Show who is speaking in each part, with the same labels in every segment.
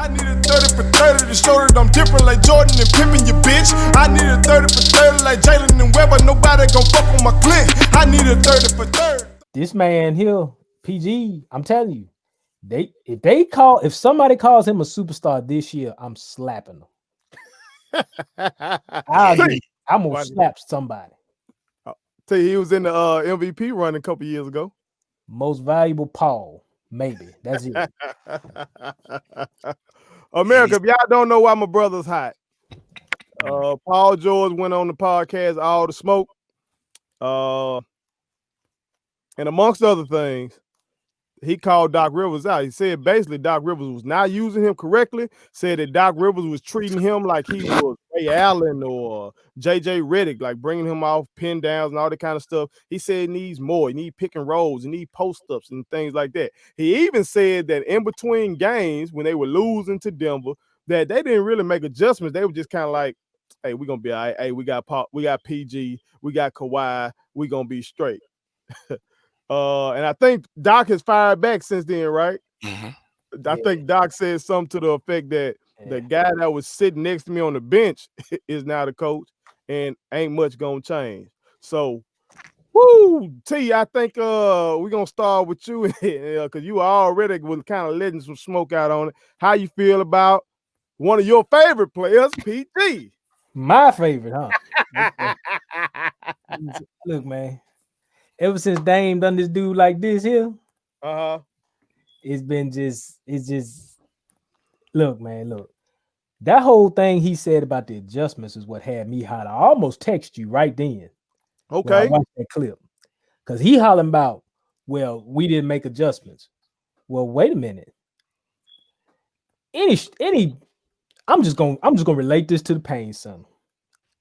Speaker 1: I need a 30 for 30 to show that I'm different like Jordan and Pippen, you bitch. I need a 30 for 30 like Jalen and Webber. Nobody gon' fuck on my clique. I need a 30 for 30.
Speaker 2: This man here, PG, I'm telling you, if somebody calls him a superstar this year, I'm slapping them. I'm gonna slap somebody.
Speaker 3: Tell you, he was in the MVP run a couple years ago.
Speaker 2: Most valuable Paul, maybe. That's it.
Speaker 3: America, if y'all don't know why my brother's hot, Paul George went on the podcast All the Smoke. And amongst other things, he called Doc Rivers out. He said basically Doc Rivers was not using him correctly, said that Doc Rivers was treating him like he was Ray Allen or JJ Redick, like bringing him off pin downs and all that kind of stuff. He said he needs more. He needs pick and rolls. He needs post-ups and things like that. He even said that in between games, when they were losing to Denver, that they didn't really make adjustments. They were just kind of like, hey, we're going to be all right. Hey, we got PG. We got Kawhi. We're going to be straight. And I think Doc has fired back since then, right?
Speaker 4: Mm-hmm.
Speaker 3: I think Doc said something to the effect that the guy that was sitting next to me on the bench is now the coach, and ain't much gonna change. So, woo, T, I think we're gonna start with you because you already was kind of letting some smoke out on it. How you feel about one of your favorite players, PG?
Speaker 2: My favorite, huh? Look, man. Ever since Dame done this dude like this here, it's just look, man, look. That whole thing he said about the adjustments is what had me hot. I almost text you right then.
Speaker 3: Okay.
Speaker 2: I watched that clip. Because he hollering about, well, we didn't make adjustments. Well, wait a minute. I'm just gonna relate this to the pain, son.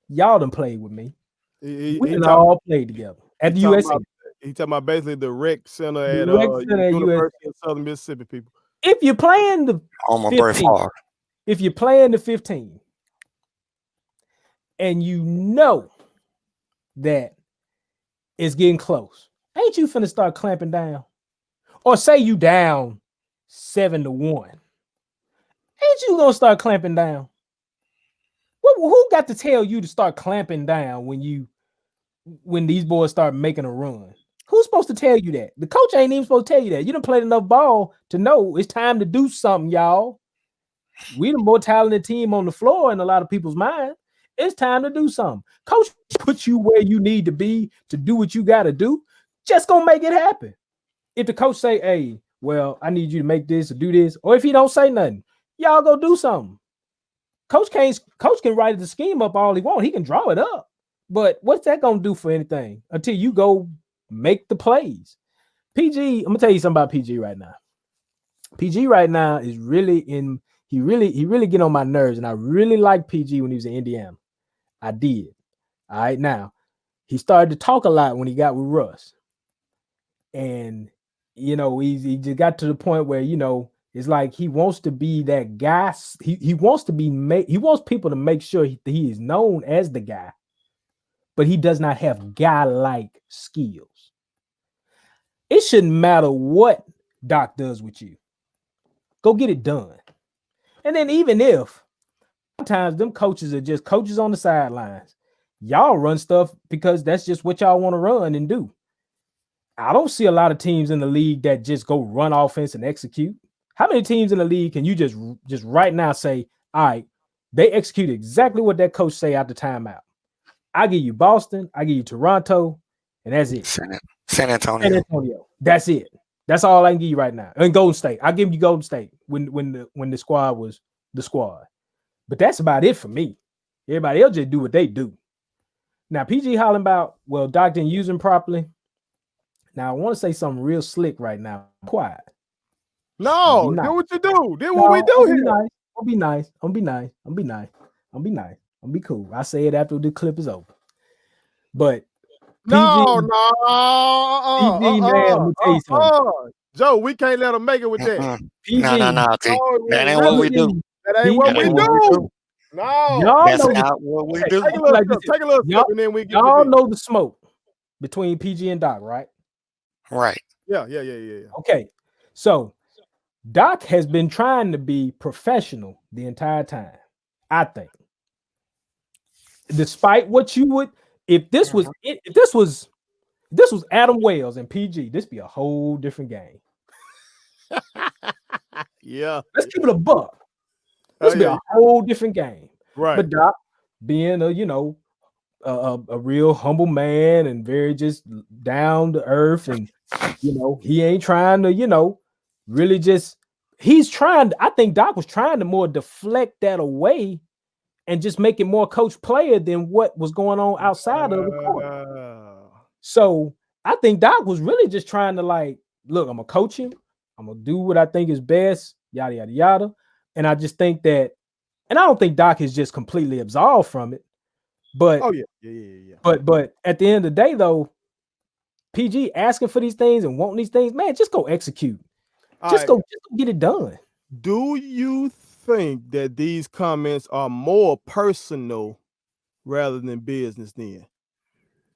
Speaker 2: Y'all done played with me. We done all played together at the USA.
Speaker 3: He talking about basically the rec center at University of Southern Mississippi, people.
Speaker 2: If you're playing the 15, and you know that it's getting close, ain't you finna start clamping down? Or say you down 7-1. Ain't you gonna start clamping down? Who got to tell you to start clamping down when these boys start making a run? Who's supposed to tell you that? The coach ain't even supposed to tell you that. You done played enough ball to know it's time to do something, y'all. We the more talented team on the floor in a lot of people's mind. It's time to do something. Coach put you where you need to be to do what you got to do. Just gonna make it happen. If the coach say, hey, well, I need you to make this or do this, or if he don't say nothing, y'all go do something. Coach can write the scheme up all he wants. He can draw it up. But what's that gonna do for anything until you go make the plays? PG, I'm gonna tell you something about PG right now. PG right now is really he really get on my nerves, and I really liked PG when he was in Indiana. I did. All right, now he started to talk a lot when he got with Russ, and he just got to the point where it's like he wants to be that guy. He wants people to make sure he is known as the guy, but he does not have guy-like skills. It shouldn't matter what Doc does with you. Go get it done. And then even if sometimes them coaches are just coaches on the sidelines, y'all run stuff because that's just what y'all want to run and do. I don't see a lot of teams in the league that just go run offense and execute. How many teams in the league can you just right now say, all right, they execute exactly what that coach say out the timeout? I give you Boston, I give you Toronto, and that's it.
Speaker 4: San Antonio.
Speaker 2: That's it. That's all I can give you right now. And Golden State. I'll give you Golden State when the squad was the squad. But that's about it for me. Everybody else just do what they do. Now, PG hollering about, well, Doc didn't use him properly. Now, I want to say something real slick right now. Quiet.
Speaker 3: No, do what you do. Do what we do here.
Speaker 2: I'll be nice. I'm be cool. I say it after the clip is over. But PG,
Speaker 3: PG,
Speaker 2: man, let me tell you something.
Speaker 3: Joe, we can't let him make it with that.
Speaker 4: PG, no. That ain't what we do.
Speaker 3: That ain't what we do. No,
Speaker 4: that's not what we do.
Speaker 3: Take a little sip, and then we get
Speaker 2: y'all know the smoke between PG and Doc, right?
Speaker 4: Right.
Speaker 3: Yeah.
Speaker 2: Okay, so Doc has been trying to be professional the entire time. I think, despite what you would, if this was Adam Wales and PG, this be a whole different game.
Speaker 3: Yeah.
Speaker 2: Let's keep it a buck. This be a whole different game.
Speaker 3: Right.
Speaker 2: But Doc, being a real humble man and very just down to earth, and he ain't trying to really just. He's trying. I think Doc was trying to more deflect that away and just make it more coach player than what was going on outside of the court. So I think Doc was really just trying to look, I'm gonna coach him. I'm gonna do what I think is best, yada yada yada. And I just think that, and I don't think Doc is just completely absolved from it. But But at the end of the day, though, PG asking for these things and wanting these things, man, just go execute. Just go get it done.
Speaker 3: Do you think that these comments are more personal rather than business then?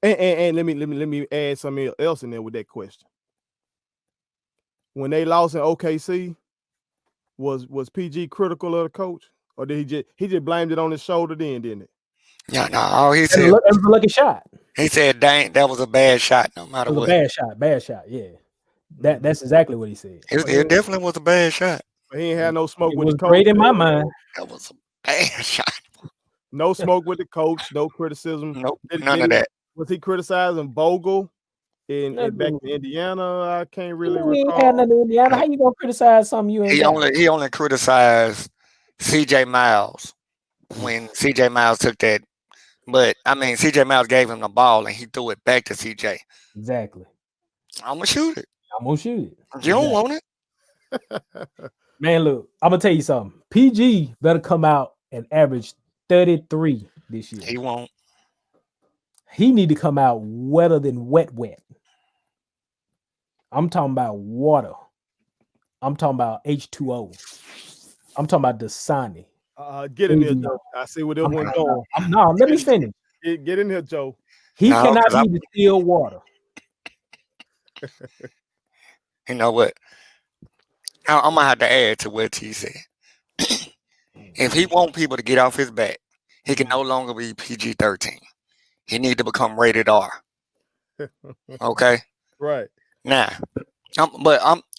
Speaker 3: And let me add something else in there with that question. When they lost in OKC, was PG critical of the coach, or did he just blamed it on his shoulder then, didn't it?
Speaker 4: Yeah, no. All he said,
Speaker 2: it was a lucky shot.
Speaker 4: He said, "Dang, that was a bad shot. No matter what,
Speaker 2: bad shot. Yeah, that's exactly what he said.
Speaker 4: It definitely was a bad shot.
Speaker 3: But he ain't had no smoke with
Speaker 2: the
Speaker 3: coach.
Speaker 2: Great in my mind.
Speaker 4: That was a bad shot.
Speaker 3: No smoke with the coach. No criticism.
Speaker 4: Nope, none of that.
Speaker 3: Was he criticizing Bogle in back in Indiana? I can't really recall.
Speaker 2: He had nothing in Indiana. How you gonna criticize something you ain't?
Speaker 4: He only criticized CJ Miles when CJ Miles took that. But I mean, CJ Miles gave him the ball and he threw it back to CJ.
Speaker 2: Exactly.
Speaker 4: I'm gonna shoot it.
Speaker 2: You
Speaker 4: don't want
Speaker 2: it. Man, look, I'm gonna tell you something. PG better come out and average 33 this year.
Speaker 4: He won't.
Speaker 2: He need to come out wetter than wet. I'm talking about water. I'm talking about H2O. I'm talking about Dasani.
Speaker 3: Get in here, Joe. I see where this one's going.
Speaker 2: No, let me finish.
Speaker 3: Get in here, Joe.
Speaker 2: He cannot be the still water.
Speaker 4: You know what? I'm gonna have to add to what he said. If he want people to get off his back, he can no longer be PG-13. He need to become rated R. Okay.
Speaker 3: Right.
Speaker 4: Now, I'm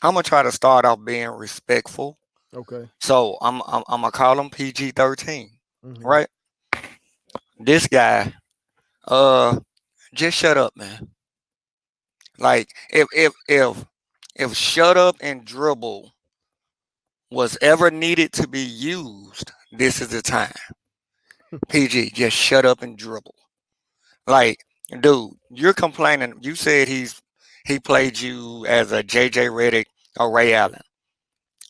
Speaker 4: gonna try to start off being respectful.
Speaker 3: Okay.
Speaker 4: So I'm gonna call him PG-13. Right. This guy, just shut up, man. Like if shut up and dribble was ever needed to be used, this is the time. PG, just shut up and dribble. Like, dude, you're complaining. You said he played you as a JJ Redick or Ray Allen.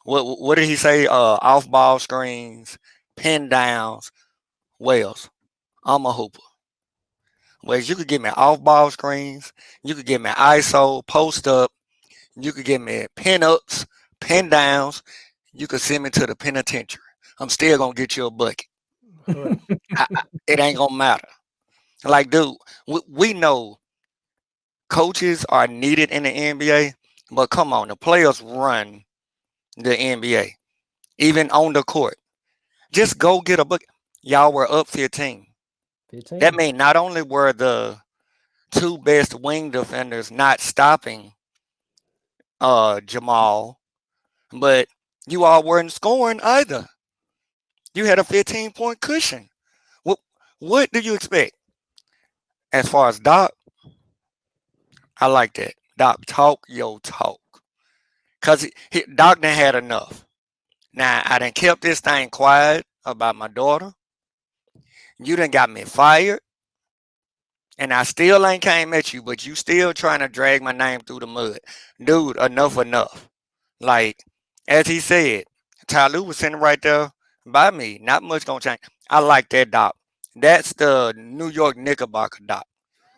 Speaker 4: What did he say? Off ball screens, pin downs. Wells, I'm a hooper. Wells, you could give me off ball screens. You could give me ISO, post up. You could give me pin ups, pin downs. You could send me to the penitentiary. I'm still gonna get you a bucket. It ain't gonna matter. Like, dude, we know coaches are needed in the NBA, but come on, the players run the NBA, even on the court. Just go get a bucket. Y'all were up 15. That means not only were the two best wing defenders not stopping Jamal, but you all weren't scoring either. You had a 15-point cushion. What do you expect? As far as Doc, I like that. Doc, talk your talk. Because Doc done had enough. Now, I done kept this thing quiet about my daughter. You done got me fired. And I still ain't came at you, but you still trying to drag my name through the mud. Dude, enough. Like, as he said, Ty Lue was sitting right there by me. Not much gonna change. I like that Doc. That's the New York Knickerbocker Doc.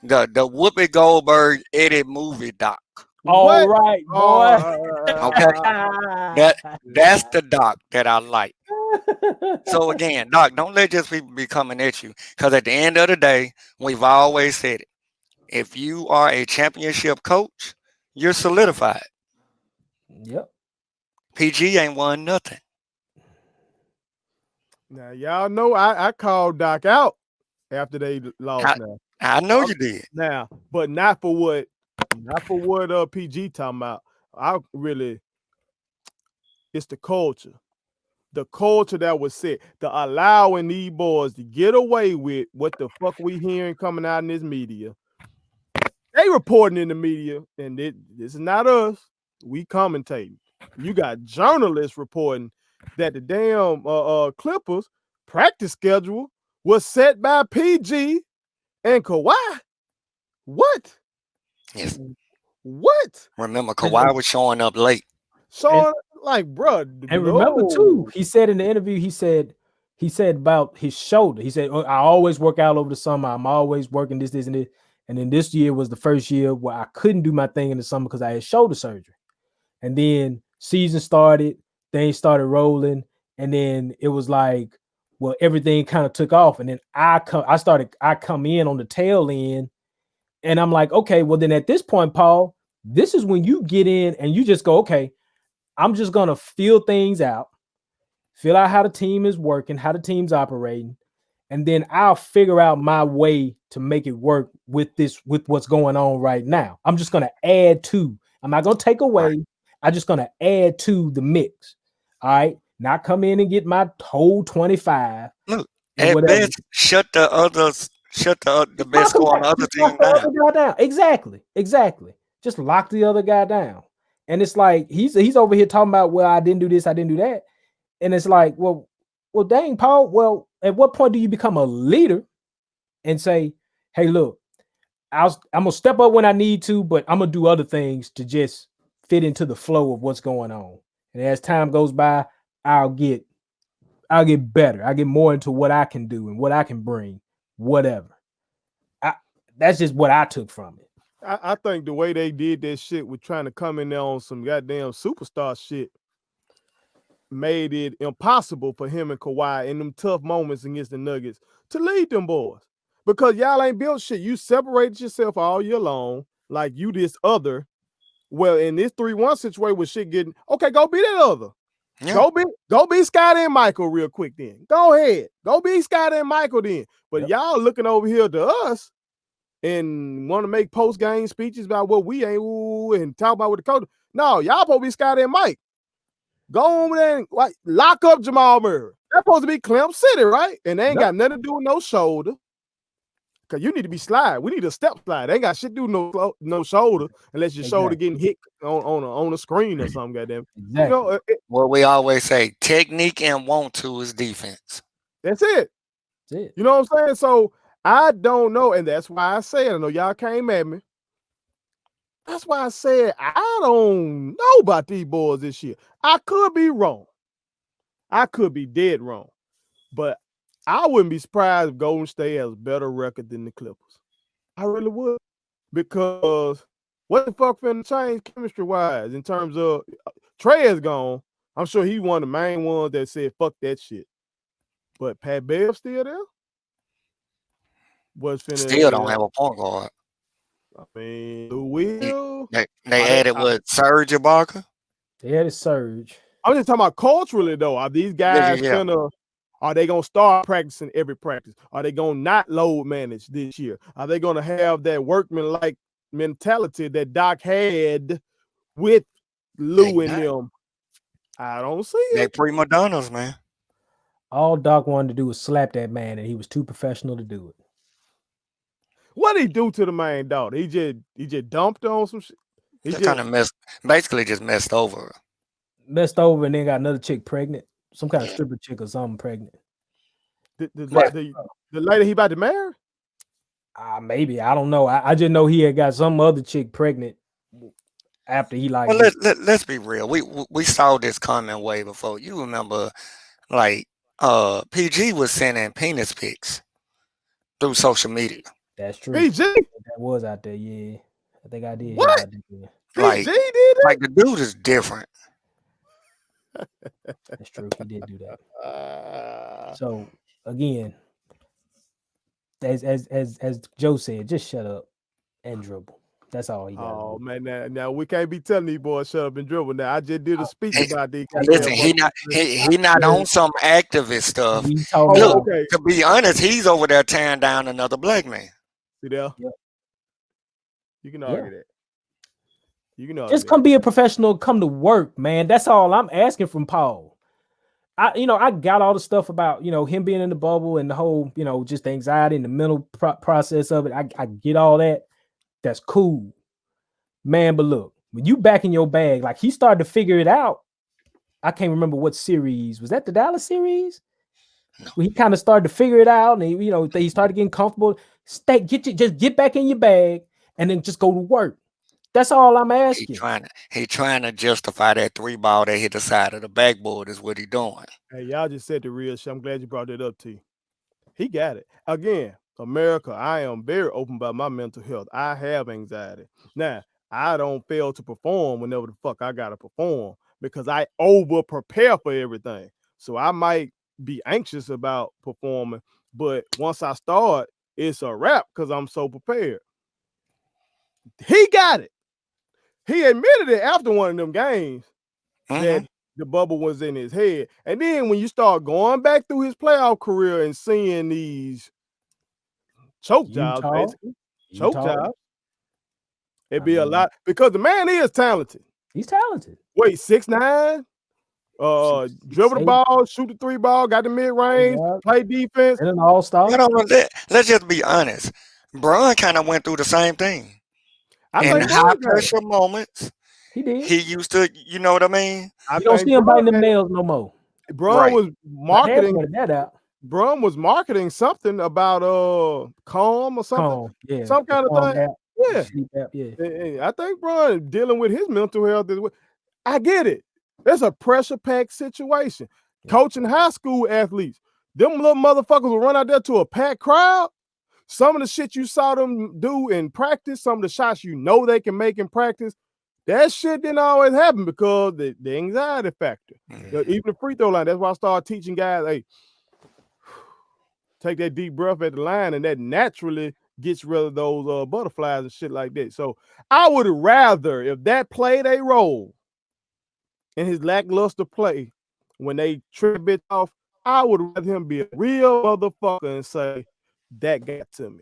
Speaker 4: The Whoopi Goldberg Eddie movie Doc.
Speaker 2: All right, boy.
Speaker 4: Okay. That's the Doc that I like. So again, Doc, don't let just people be coming at you. Because at the end of the day, we've always said it. If you are a championship coach, you're solidified.
Speaker 2: Yep.
Speaker 4: PG ain't won nothing.
Speaker 3: Now y'all know I called Doc out after they lost.
Speaker 4: I know you did.
Speaker 3: Now, but not for what PG talking about. It's the culture. The culture that was set, the allowing these boys to get away with what the fuck we hearing coming out in this media. They reporting in the media, and this is not us. We commentating. You got journalists reporting that the damn Clippers practice schedule was set by PG and Kawhi. What?
Speaker 4: Yes.
Speaker 3: What?
Speaker 4: Remember, Kawhi was showing up late.
Speaker 3: Bro.
Speaker 2: And remember too, he said in the interview, he said about his shoulder. He said, I always work out over the summer. I'm always working this, and this. And then this year was the first year where I couldn't do my thing in the summer because I had shoulder surgery. And then season started, things started rolling, and then it was like, well, everything kind of took off. And then I come in on the tail end, and I'm like, okay, well then at this point, Paul, this is when you get in and you just go, okay, I'm just gonna feel things out, feel out how the team is working, how the team's operating, and then I'll figure out my way to make it work with what's going on right now. I'm just gonna add to. I'm not gonna take away. Right. I'm just gonna add to the mix. All right, not come in and get my whole 25.
Speaker 4: Look, at best, shut the best score on the other team down.
Speaker 2: Exactly. Just lock the other guy down. And it's like he's over here talking about, well, I didn't do this, I didn't do that. And it's like, well, dang, Paul, well, at what point do you become a leader and say, hey, look, I'm going to step up when I need to, but I'm going to do other things to just fit into the flow of what's going on. And as time goes by, I'll get better. I get more into what I can do and what I can bring, whatever. That's just what I took from it.
Speaker 3: I think the way they did that shit with trying to come in there on some goddamn superstar shit made it impossible for him and Kawhi in them tough moments against the Nuggets to lead them boys. Because y'all ain't built shit. You separated yourself all year long like you this other. Well, in this 3-1 situation with shit getting, okay, go be that other. Yeah. Go be Scott and Michael real quick then. Go ahead. Go be Scott and Michael then. But y'all looking over here to us and want to make post-game speeches about what we ain't and talk about what the coach. No, y'all supposed to be Scott and Mike. Go over there and lock up Jamal Murray. That's supposed to be Clem City, right? And they ain't got nothing to do with no shoulder. Because you need to be slide. We need a step slide. They ain't got shit to do no shoulder unless your shoulder getting hit on a screen or something, goddamn.
Speaker 2: Exactly.
Speaker 3: You know,
Speaker 4: what we always say, technique and want to is defense.
Speaker 3: That's it. You know what I'm saying? So I don't know, and that's why I said, I know y'all came at me. That's why I said I don't know about these boys this year. I could be wrong. I could be dead wrong. But I wouldn't be surprised if Golden State has a better record than the Clippers. I really would. Because what the fuck finna change chemistry-wise in terms of Trey is gone. I'm sure he's one of the main ones that said, fuck that shit. But Pat Bev still there?
Speaker 4: Still don't have a point guard.
Speaker 3: I mean, who will?
Speaker 4: They added what? Serge Ibaka?
Speaker 2: They added Serge.
Speaker 3: I'm just talking about culturally though. Are these guys are they gonna start practicing every practice? Are they gonna not load manage this year? Are they gonna have that workman-like mentality that Doc had with Lou and them? I don't see it.
Speaker 4: They prima donnas, man.
Speaker 2: All Doc wanted to do was slap that man, and he was too professional to do it.
Speaker 3: What did he do to the main dog? He just dumped on some shit.
Speaker 4: He just kind of messed over.
Speaker 2: Messed over and then got another chick pregnant. Some kind of stripper chick or something pregnant.
Speaker 3: The lady he about to marry?
Speaker 2: Maybe. I don't know. I just know he had got some other chick pregnant after he like.
Speaker 4: Well, let's be real. We saw this coming way before. You remember, like PG was sending penis pics through social media.
Speaker 2: That's true.
Speaker 3: PG?
Speaker 2: That was out there, yeah. I think I did.
Speaker 3: What?
Speaker 4: Like,
Speaker 3: PG did it?
Speaker 4: Like the dude is different.
Speaker 2: That's true. He did do that. So again, as Joe said, just shut up and dribble. That's all he got.
Speaker 3: Oh man, now we can't be telling these boys shut up and dribble. Now I just did a speech about these.
Speaker 4: Listen, he not on some activist stuff. Look,
Speaker 3: okay.
Speaker 4: to be honest, he's over there tearing down another black man.
Speaker 3: See there?
Speaker 2: Yep.
Speaker 3: You can argue that. You can
Speaker 2: just come be a professional, come to work, man. That's all I'm asking from Paul. I got all the stuff about, him being in the bubble and the whole, just the anxiety and the mental process of it. I get all that. That's cool, man. But look, when you back in your bag, like he started to figure it out. I can't remember what series was that. The Dallas series.
Speaker 4: No.
Speaker 2: Where he kind of started to figure it out, and he started getting comfortable. Just get back in your bag, and then just go to work. That's all I'm asking.
Speaker 4: He trying to justify that 3-ball that hit the side of the backboard is what he doing.
Speaker 3: Hey, y'all just said the real shit. I'm glad you brought that up, T. He got it. Again, America, I am very open about my mental health. I have anxiety. Now, I don't fail to perform whenever the fuck I gotta perform because I over prepare for everything. So I might be anxious about performing, but once I start, it's a wrap because I'm so prepared. He got it. He admitted it after one of them games that the bubble was in his head. And then when you start going back through his playoff career and seeing these choke jobs, basically, jobs, it'd be a lot because the man is talented.
Speaker 2: He's talented.
Speaker 3: Wait, 6'9", dribble the ball, shoot the 3-ball, got the mid-range, play defense.
Speaker 2: And an all-star.
Speaker 4: Let's just be honest. Bron kind of went through the same thing. In high pressure moments,
Speaker 2: he did.
Speaker 4: He used to, you know what I mean?
Speaker 2: You don't see him biting them nails no more.
Speaker 3: Bron was marketing that out. Bron was marketing something about calm or something.
Speaker 2: Calm, yeah.
Speaker 3: Some kind of thing.
Speaker 2: Yeah.
Speaker 3: I think Bron dealing with his mental health is I get it. It's a pressure-packed situation. Coaching high school athletes, them little motherfuckers will run out there to a packed crowd. Some of the shit you saw them do in practice, some of the shots they can make in practice, that shit didn't always happen because the anxiety factor. Even the free throw line, that's why I started teaching guys, hey, take that deep breath at the line, and that naturally gets rid of those butterflies and shit like that. So I would rather, if that played a role in his lackluster play when they trip it off, I would rather him be a real motherfucker and say, that got to me.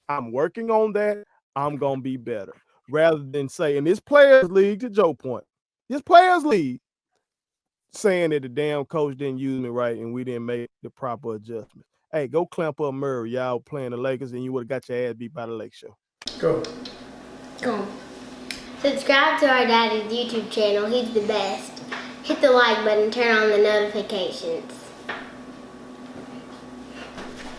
Speaker 3: I'm working on that. I'm going to be better. Rather than say, in this players league, to Joe point, this players league saying that the damn coach didn't use me right and we didn't make the proper adjustments. Hey, go clamp up Murray. Y'all playing the Lakers and you would have got your ass beat by the Lake Show.
Speaker 5: Go. Subscribe to our daddy's YouTube channel. He's the best. Hit the like button, turn on the notifications.